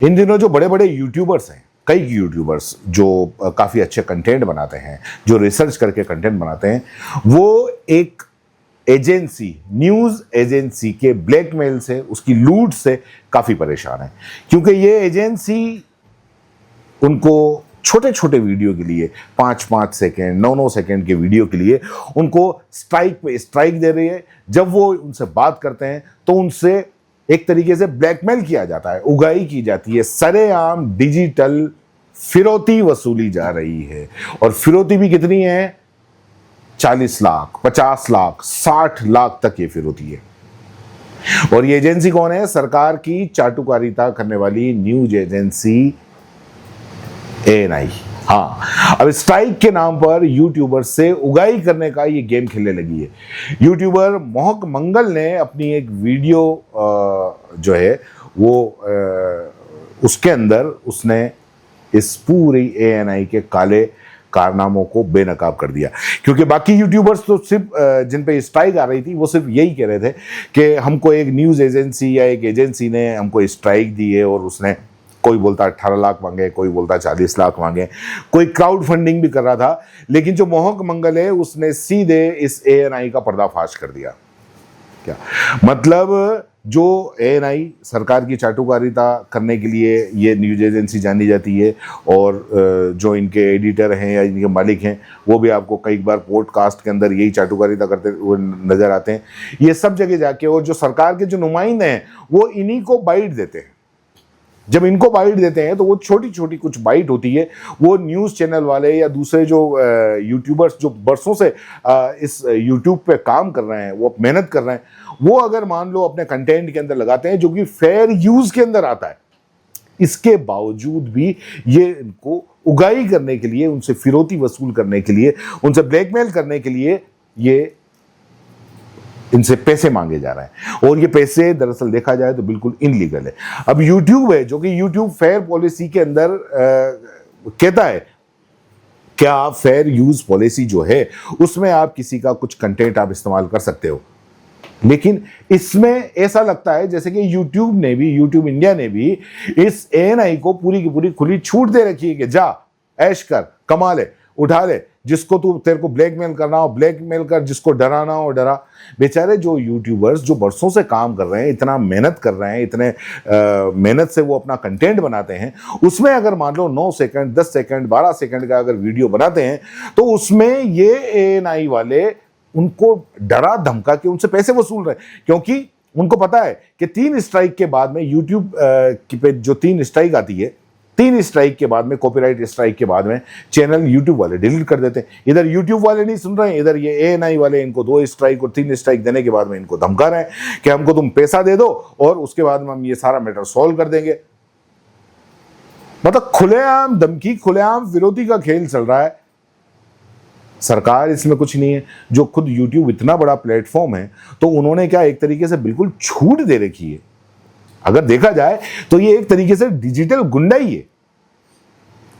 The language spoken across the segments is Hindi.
इन दिनों जो बड़े बड़े यूट्यूबर्स हैं, कई यूट्यूबर्स जो काफ़ी अच्छे कंटेंट बनाते हैं, जो रिसर्च करके कंटेंट बनाते हैं, वो एक एजेंसी, न्यूज़ एजेंसी के ब्लैकमेल से, उसकी लूट से काफ़ी परेशान है। क्योंकि ये एजेंसी उनको छोटे छोटे वीडियो के लिए 5-5 सेकेंड 9-9 सेकेंड के वीडियो के लिए उनको स्ट्राइक पे स्ट्राइक दे रही है। जब वो उनसे बात करते हैं तो उनसे एक तरीके से ब्लैकमेल किया जाता है, उगाई की जाती है, सरेआम डिजिटल फिरौती वसूली जा रही है। और फिरौती भी कितनी है? 40 लाख, 50 लाख, 60 लाख तक ये फिरौती है। और ये एजेंसी कौन है? सरकार की चाटुकारिता करने वाली न्यूज एजेंसी ANI। हाँ, अब स्ट्राइक के नाम पर यूट्यूबर से उगाई करने का ये गेम खेलने लगी है। यूट्यूबर मोहक मंगल ने अपनी एक वीडियो जो है वो उसके अंदर उसने इस पूरी ANI के काले कारनामों को बेनकाब कर दिया। क्योंकि बाकी यूट्यूबर्स तो सिर्फ जिन पे स्ट्राइक आ रही थी वो सिर्फ यही कह रहे थे कि हमको एक न्यूज़ एजेंसी या एक एजेंसी ने हमको स्ट्राइक दी है और उसने, कोई बोलता 18 लाख मांगे, कोई बोलता 40 लाख मांगे, कोई क्राउड फंडिंग भी कर रहा था। लेकिन जो मोहक मंगल है उसने सीधे इस ANI का पर्दाफाश कर दिया। क्या मतलब, जो ANI सरकार की चाटुकारिता करने के लिए ये न्यूज एजेंसी जानी जाती है, और जो इनके एडिटर हैं या इनके मालिक हैं वो भी आपको कई बार पॉडकास्ट के अंदर यही चाटुकारिता करते हुए नजर आते हैं। ये सब जगह जाके, और जो सरकार के जो नुमाइंदे हैं वो इन्हीं को बाइट देते हैं। जब इनको बाइट देते हैं तो वो छोटी छोटी कुछ बाइट होती है, वो न्यूज़ चैनल वाले या दूसरे जो यूट्यूबर्स जो बरसों से इस यूट्यूब पे काम कर रहे हैं, वो मेहनत कर रहे हैं, वो अगर मान लो अपने कंटेंट के अंदर लगाते हैं जो कि फेयर यूज के अंदर आता है, इसके बावजूद भी ये इनको उगाई करने के लिए, उनसे फिरौती वसूल करने के लिए, उनसे ब्लैकमेल करने के लिए ये इनसे पैसे मांगे जा रहे हैं। और ये पैसे दरअसल देखा जाए तो बिल्कुल इनलीगल है। अब यूट्यूब है जो कि यूट्यूब फेयर पॉलिसी के अंदर कहता है, क्या आप फेयर यूज पॉलिसी जो है उसमें आप किसी का कुछ कंटेंट आप इस्तेमाल कर सकते हो। लेकिन इसमें ऐसा लगता है जैसे कि यूट्यूब इंडिया ने भी इस ANI को पूरी की पूरी खुली छूट दे रखी है कि जा ऐश कर, कमा ले, उठा ले, जिसको तू तेरे को ब्लैकमेल करना हो ब्लैकमेल कर, जिसको डराना हो डरा। बेचारे जो यूट्यूबर्स जो बरसों से काम कर रहे हैं, इतना मेहनत कर रहे हैं, इतने मेहनत से वो अपना कंटेंट बनाते हैं, उसमें अगर मान लो 9 सेकंड 10 सेकंड 12 सेकंड का अगर वीडियो बनाते हैं तो उसमें ये ANI वाले उनको डरा धमका के उनसे पैसे वसूल रहे हैं। क्योंकि उनको पता है कि 3 स्ट्राइक के बाद में यूट्यूब पे जो 3 स्ट्राइक आती है, 3 स्ट्राइक के बाद में, कॉपीराइट स्ट्राइक के बाद में चैनल यूट्यूब वाले डिलीट कर देते हैं। इधर यूट्यूब वाले नहीं सुन रहे हैं, इधर ये ANI वाले इनको 2 स्ट्राइक और 3 स्ट्राइक देने के बाद में इनको धमका रहे हैं कि हमको तुम पैसा दे दो और उसके बाद में हम ये सारा मैटर सॉल्व कर देंगे। मतलब खुलेआम धमकी, खुलेआम विरोधी का खेल चल रहा है। सरकार इसमें कुछ नहीं है। जो खुद यूट्यूब इतना बड़ा प्लेटफॉर्म है तो उन्होंने क्या एक तरीके से बिल्कुल छूट दे रखी है। अगर देखा जाए तो ये एक तरीके से डिजिटल गुंडाई है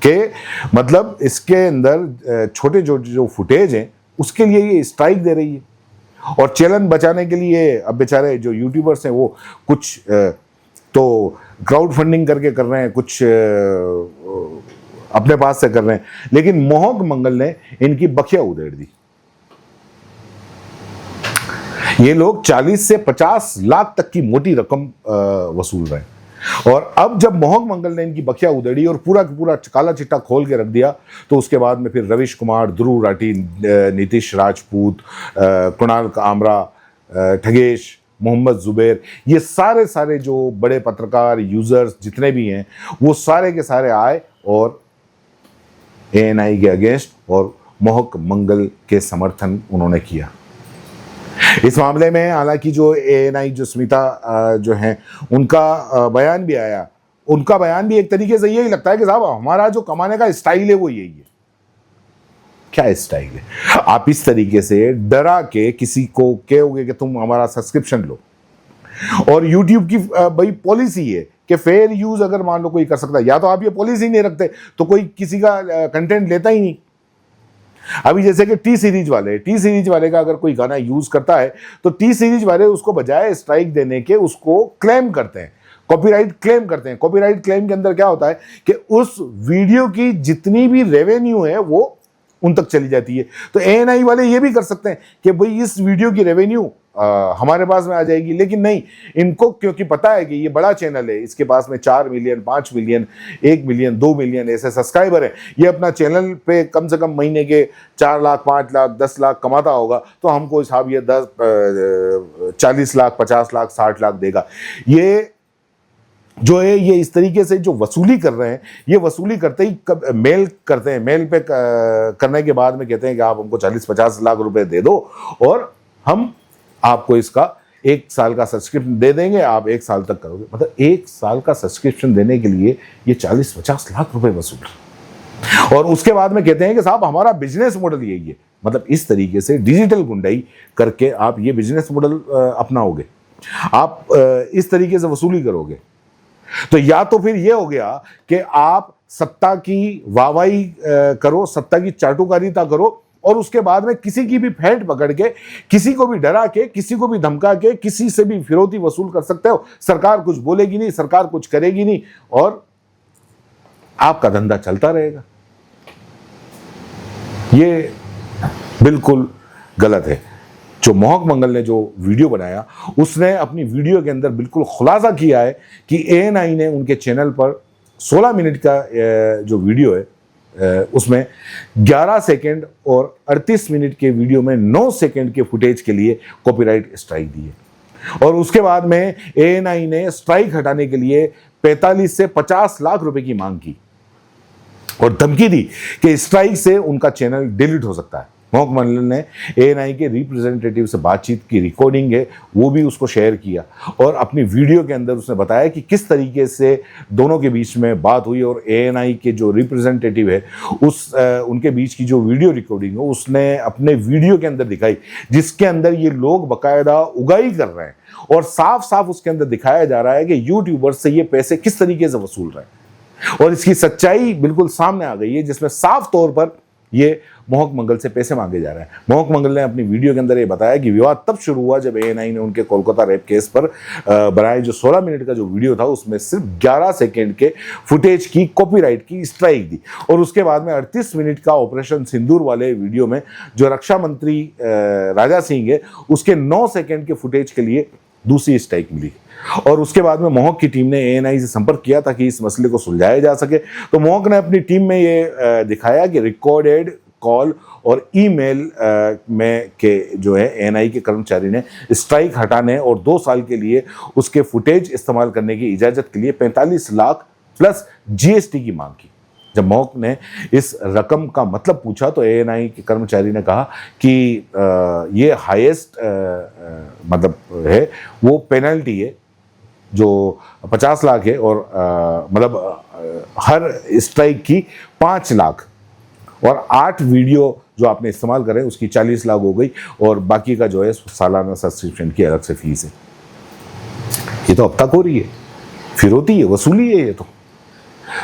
कि मतलब इसके अंदर छोटे जो फुटेज हैं उसके लिए ये स्ट्राइक दे रही है। और चैनल बचाने के लिए अब बेचारे जो यूट्यूबर्स हैं वो कुछ तो क्राउड फंडिंग करके कर रहे हैं, कुछ अपने पास से कर रहे हैं। लेकिन मोहक मंगल ने इनकी बखिया उधेड़ दी। ये लोग 40 से 50 लाख तक की मोटी रकम वसूल रहे हैं। और अब जब मोहक मंगल ने इनकी बखिया उधेड़ी और पूरा का पूरा काला चिट्टा खोल के रख दिया तो उसके बाद में फिर रविश कुमार, ध्रुव राठी, नीतीश राजपूत, कुणाल कामरा, ठगेश, मोहम्मद जुबैर, ये सारे जो बड़े पत्रकार, यूजर्स जितने भी हैं वो सारे के सारे आए और ANI के अगेंस्ट और मोहक मंगल के समर्थन उन्होंने किया। इस मामले में हालांकि जो ANI जो स्मिता जो हैं उनका बयान भी आया। उनका बयान भी एक तरीके से यही लगता है कि साहब हमारा जो कमाने का स्टाइल है वो यही है। क्या स्टाइल है? आप इस तरीके से डरा के किसी को कहोगे कि तुम हमारा सब्सक्रिप्शन लो। और YouTube की भाई पॉलिसी है कि फेयर यूज अगर मान लो कोई कर सकता है, या तो आप ये पॉलिसी नहीं रखते तो कोई किसी का कंटेंट लेता ही नहीं। अभी जैसे कि टी सीरीज वाले का अगर कोई गाना यूज करता है तो टी सीरीज वाले उसको बजाय स्ट्राइक देने के उसको क्लेम करते हैं। कॉपीराइट क्लेम करते हैं। कॉपीराइट क्लेम के अंदर क्या होता है कि उस वीडियो की जितनी भी रेवेन्यू है वो उन तक चली जाती है। तो एएनआई वाले ये भी कर सकते हैं कि भाई इस वीडियो की रेवेन्यू हमारे पास में आ जाएगी, लेकिन नहीं, इनको क्योंकि पता है कि ये बड़ा चैनल है, इसके पास में 4 मिलियन, 5 मिलियन, 1 मिलियन, 2 मिलियन ऐसे सब्सक्राइबर है, ये अपना चैनल पे कम से कम महीने के 4 लाख, 5 लाख, 10 लाख कमाता होगा, तो हमको साहब ये 40 लाख, 50 लाख, 60 लाख देगा। ये जो है ये इस तरीके से जो वसूली कर रहे हैं, ये वसूली करते ही मेल करते हैं, मेल पे करने के बाद में कहते हैं कि आप हमको 40-50 लाख रुपए दे दो और हम आपको इसका 1 साल का सब्सक्रिप्शन दे देंगे, आप 1 साल तक करोगे। मतलब 1 साल का सब्सक्रिप्शन देने के लिए ये 40-50 लाख रुपए वसूल, और उसके बाद में कहते हैं कि साहब हमारा बिजनेस मॉडल यही है। मतलब इस तरीके से डिजिटल गुंडाई करके आप ये बिजनेस मॉडल अपनाओगे, आप इस तरीके से वसूली करोगे। तो या तो फिर ये हो गया कि आप सत्ता की वाहवाही करो, सत्ता की चाटुकारिता करो, और उसके बाद में किसी की भी फेंट पकड़ के, किसी को भी डरा के, किसी को भी धमका के, किसी से भी फिरौती वसूल कर सकते हो। सरकार कुछ बोलेगी नहीं, सरकार कुछ करेगी नहीं, और आपका धंधा चलता रहेगा। ये बिल्कुल गलत है। जो मोहक मंगल ने जो वीडियो बनाया, उसने अपनी वीडियो के अंदर बिल्कुल खुलासा किया है कि एएनआई ने उनके चैनल पर 16 मिनट का जो वीडियो है उसमें 11 सेकंड और 38 मिनट के वीडियो में 9 सेकंड के फुटेज के लिए कॉपीराइट स्ट्राइक दी है। और उसके बाद में एएनआई ने स्ट्राइक हटाने के लिए 45 से 50 लाख रुपए की मांग की और धमकी दी कि स्ट्राइक से उनका चैनल डिलीट हो सकता है। मोहक मंगल ने एएनआई के रिप्रेजेंटेटिव से बातचीत की रिकॉर्डिंग है वो भी उसको शेयर किया, और अपनी वीडियो के अंदर उसने बताया कि किस तरीके से दोनों के बीच में बात हुई, और एएनआई के जो रिप्रेजेंटेटिव है उनके बीच की जो वीडियो रिकॉर्डिंग है उसने अपने वीडियो के अंदर दिखाई, जिसके अंदर ये लोग बाकायदा उगाई कर रहे हैं, और साफ साफ उसके अंदर दिखाया जा रहा है कि यूट्यूबर से ये पैसे किस तरीके से वसूल रहे हैं, और इसकी सच्चाई बिल्कुल सामने आ गई है, जिसमें साफ तौर पर ये मोहक मंगल से पैसे मांगे जा रहे हैं। मोहक मंगल ने अपनी वीडियो के अंदर ये बताया कि विवाद तब शुरू हुआ जब एएनआई ने उनके कोलकाता रेप केस पर बनाए जो 16 मिनट का जो वीडियो था उसमें सिर्फ 11 सेकंड के फुटेज की कॉपीराइट की स्ट्राइक दी, और उसके बाद में 38 मिनट का ऑपरेशन सिंदूर वाले वीडियो में जो रक्षा मंत्री राजा सिंह है उसके 9 सेकंड के फुटेज के लिए दूसरी स्ट्राइक मिली। और उसके बाद में मोहक की टीम ने एएनआई से संपर्क किया ताकि इस मसले को सुलझाया जा सके। तो मोहक ने अपनी टीम में ये दिखाया कि रिकॉर्डेड कॉल और ईमेल में के जो है एएनआई के कर्मचारी ने स्ट्राइक हटाने और 2 साल के लिए उसके फुटेज इस्तेमाल करने की इजाजत के लिए 45 लाख प्लस जीएसटी की मांग की। जब मोहक ने इस रकम का मतलब पूछा तो एएनआई के कर्मचारी ने कहा कि ये हाईएस्ट मतलब है वो पेनल्टी है जो 50 लाख है, और मतलब हर स्ट्राइक की 5 लाख, और 8 वीडियो जो आपने इस्तेमाल करें उसकी 40 लाख हो गई, और बाकी का जो है सालाना सब्सक्रिप्शन की अलग से फीस है। ये तो अब तक हो रही है, फिरौती है, वसूली है। ये तो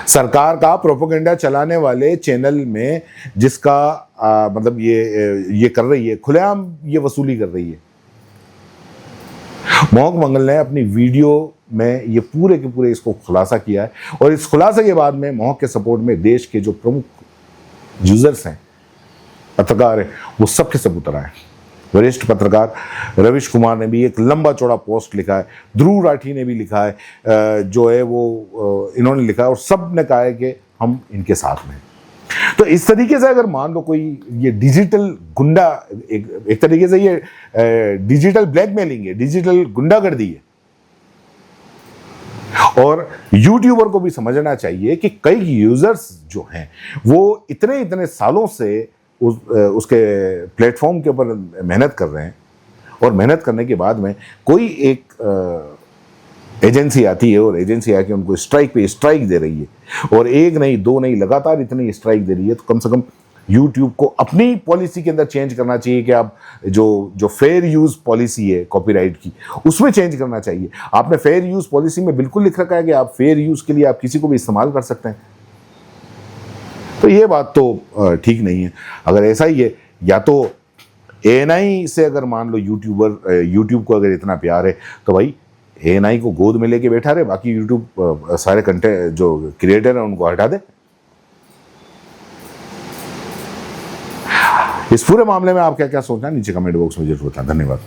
सरकार का प्रोपेगेंडा चलाने वाले चैनल में जिसका मतलब ये कर रही है, खुलेआम ये वसूली कर रही है। मोहक मंगल ने अपनी वीडियो में ये पूरे के पूरे इसको खुलासा किया है, और इस खुलासे के बाद में मोहक के सपोर्ट में देश के जो प्रमुख यूजर्स हैं, पत्रकार हैं, वो सबके सब उतर आए। वरिष्ठ पत्रकार रविश कुमार ने भी एक लंबा चौड़ा पोस्ट लिखा है, ध्रुव राठी ने भी लिखा है, जो है वो इन्होंने लिखा है, और सब ने कहा है कि हम इनके साथ में हैं। तो इस तरीके से अगर मान लो कोई ये डिजिटल गुंडा, एक तरीके से ये डिजिटल ब्लैकमेलिंग है, डिजिटल गुंडागर्दी है, और यूट्यूबर को भी समझना चाहिए कि कई यूजर्स जो हैं वो इतने सालों से उसके प्लेटफॉर्म के ऊपर मेहनत कर रहे हैं, और मेहनत करने के बाद में कोई एक एजेंसी आती है और एजेंसी आके उनको स्ट्राइक पे स्ट्राइक दे रही है, और 1 नहीं 2 नहीं लगातार इतनी स्ट्राइक दे रही है, तो कम से कम यूट्यूब को अपनी पॉलिसी के अंदर चेंज करना चाहिए कि आप जो फेयर यूज पॉलिसी है कॉपीराइट की उसमें चेंज करना चाहिए। आपने फेयर यूज पॉलिसी में बिल्कुल लिख रखा है कि आप फेयर यूज के लिए आप किसी को भी इस्तेमाल कर सकते हैं, तो ये बात तो ठीक नहीं है। अगर ऐसा ही है, या तो एएनआई से अगर मान लो यूट्यूब को अगर इतना प्यार है तो भाई एएनआई को गोद में लेके बैठा रहे, बाकी यूट्यूब सारे कंटेंट जो क्रिएटर हैं उनको हटा दे। इस पूरे मामले में आप क्या क्या सोचना है नीचे कमेंट बॉक्स में जरूर बताएं। धन्यवाद।